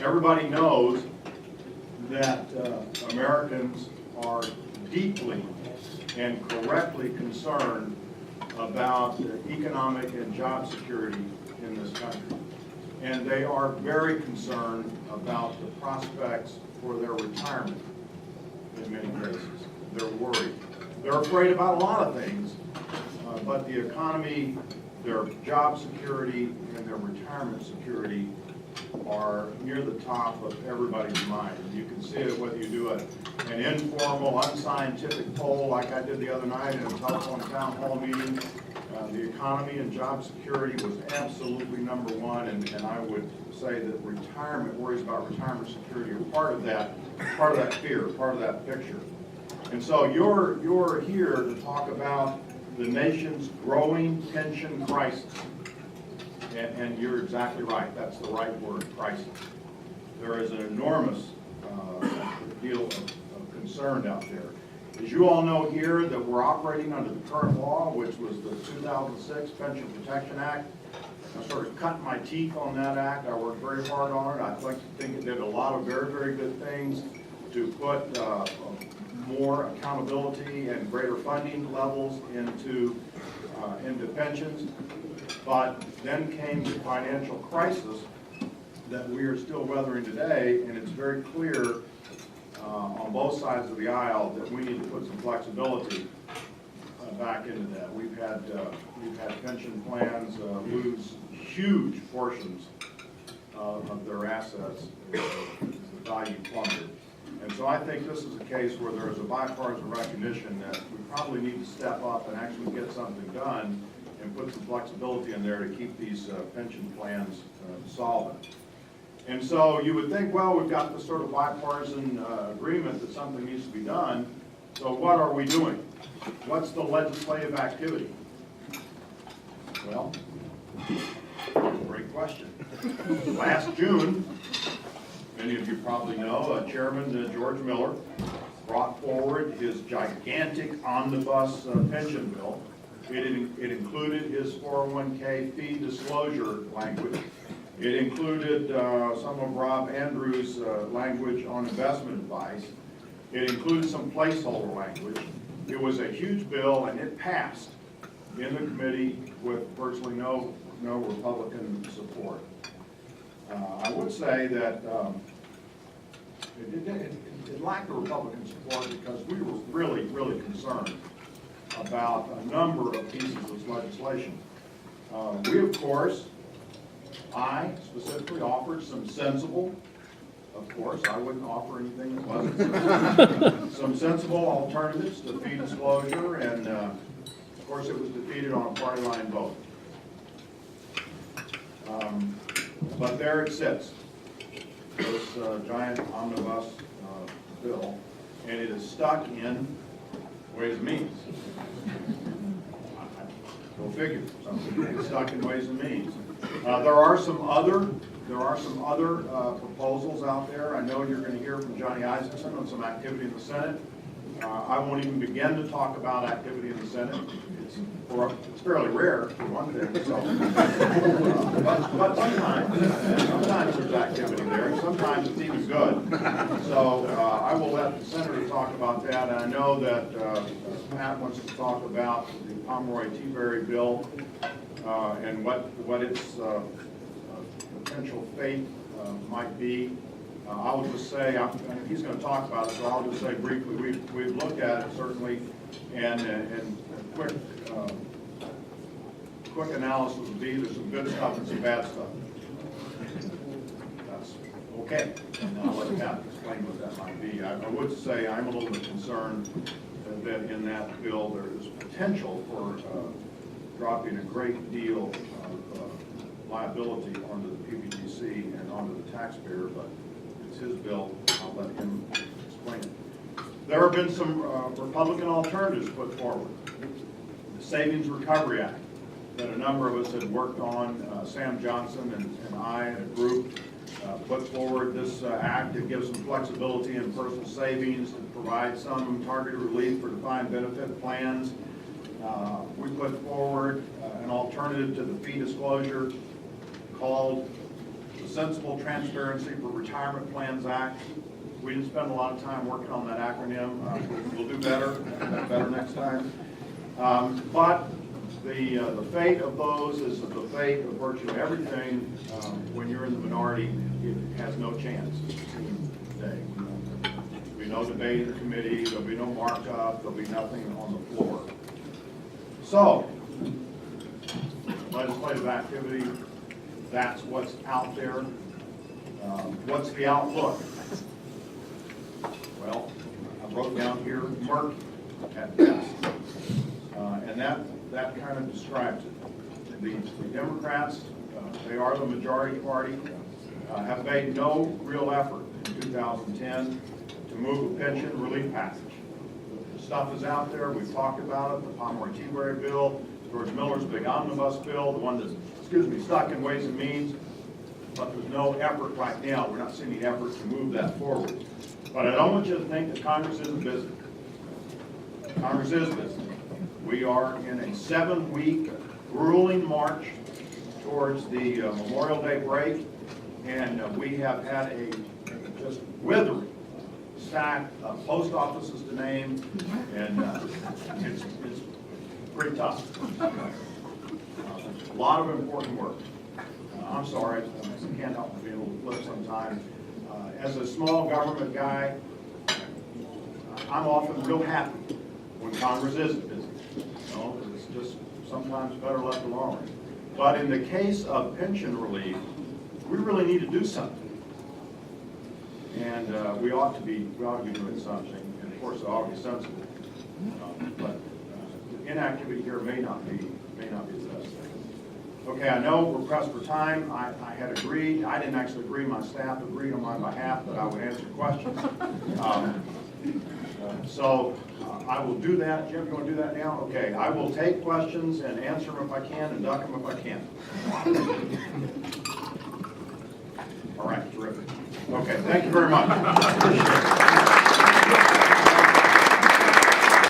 Everybody knows that Americans are deeply and correctly concerned about the economic and job security in this country. And they are very concerned about the prospects for their retirement in many cases. They're worried. They're afraid about a lot of things, but the economy, their job security, and their retirement security are near the top of everybody's mind. And you can see it whether you do an informal, unscientific poll like I did the other night in a telephone town hall meeting. The economy and job security was absolutely number one, and I would say that worries about retirement security are part of that fear, part of that picture. And so you're here to talk about the nation's growing pension crisis. And you're exactly right. That's the right word, crisis. There is an enormous deal of concern out there. As you all know here, that we're operating under the current law, which was the 2006 Pension Protection Act. I sort of cut my teeth on that act. I worked very hard on it. I think it did a lot of very, very good things to put more accountability and greater funding levels into pensions. But then came the financial crisis that we are still weathering today, and it's very clear on both sides of the aisle that we need to put some flexibility back into that. We've had pension plans lose huge portions of their assets as the value plummeted. And so I think this is a case where there is a bipartisan recognition that we probably need to step up and actually get something done and put some flexibility in there to keep these pension plans solvent. And so you would think, well, we've got this sort of bipartisan agreement that something needs to be done, so what are we doing? What's the legislative activity? Well, great question. Last June, many of you probably know, Chairman George Miller brought forward his gigantic omnibus pension bill. It included his 401k fee disclosure language. It included some of Rob Andrews' language on investment advice. It included some placeholder language. It was a huge bill, and it passed in the committee with virtually no Republican support. I would say that it lacked the Republican support because we were really, really concerned about a number of pieces of legislation. We, of course, I specifically offered some sensible, of course, I wouldn't offer anything that wasn't sensible, some sensible alternatives to fee disclosure, and of course it was defeated on a party line vote. But there it sits, this giant omnibus bill, and it is stuck in Ways and Means. Go figure, something stuck in Ways and Means. There are some other proposals out there. I know you're going to hear from Johnny Isakson on some activity in the Senate. I won't even begin to talk about activity in the Senate. It's fairly rare, for one thing. So, but sometimes there's activity there. Sometimes it's even good. So I will let the senator talk about that. And I know that Pat wants to talk about the Pomeroy Teaberry bill and what its potential fate might be. I will just say, he's going to talk about it, so I'll just say briefly, we've looked at it certainly, and quick analysis would be there's some good stuff and some bad stuff. That's okay. And I'll let Pat explain what that might be. I would say I'm a little bit concerned that in that bill there is potential for dropping a great deal of liability onto the PBGC and onto the taxpayer, but it's his bill. I'll let him explain it. There have been some Republican alternatives put forward. The Savings Recovery Act that a number of us had worked on, Sam Johnson and I and a group put forward this act that gives some flexibility in personal savings to provide some targeted relief for defined benefit plans. We put forward an alternative to the fee disclosure called the Sensible Transparency for Retirement Plans Act. We didn't spend a lot of time working on that acronym. We'll do better next time. But the fate of those is the fate of virtually everything. When you're in the minority, it has no chance today. There'll be no debate in the committee, there'll be no markup, there'll be nothing on the floor. So, legislative activity, that's what's out there. What's the outlook? Well, I wrote down here, murky at best. And that kind of describes it. The Democrats, they are the majority party, have made no real effort in 2010 to move a pension relief package. The stuff is out there, we've talked about it, the Pomeroy-Teabury bill, George Miller's big omnibus bill, the one that's, stuck in Ways and Means, but there's no effort right now. We're not seeing the effort to move that forward. But I don't want you to think that Congress isn't busy. Congress is busy. We are in a 7-week grueling march towards the Memorial Day break, and we have had a just withering stack of post offices to name, and it's pretty tough. A lot of important work. I'm sorry, I can't help but be a little flip sometimes. As a small government guy, I'm often real happy when Congress isn't busy. You know, it's just sometimes better left alone. But in the case of pension relief, we really need to do something. And we ought to be doing something. And of course, it ought to be sensible. But inactivity here may not be the best thing. Okay, I know we're pressed for time. I had agreed, I didn't actually agree, my staff agreed on my behalf that I would answer questions. So I will do that. Jim, you want to do that now? Okay, I will take questions and answer them if I can and duck them if I can. All right, terrific. Okay, thank you very much. Appreciate it.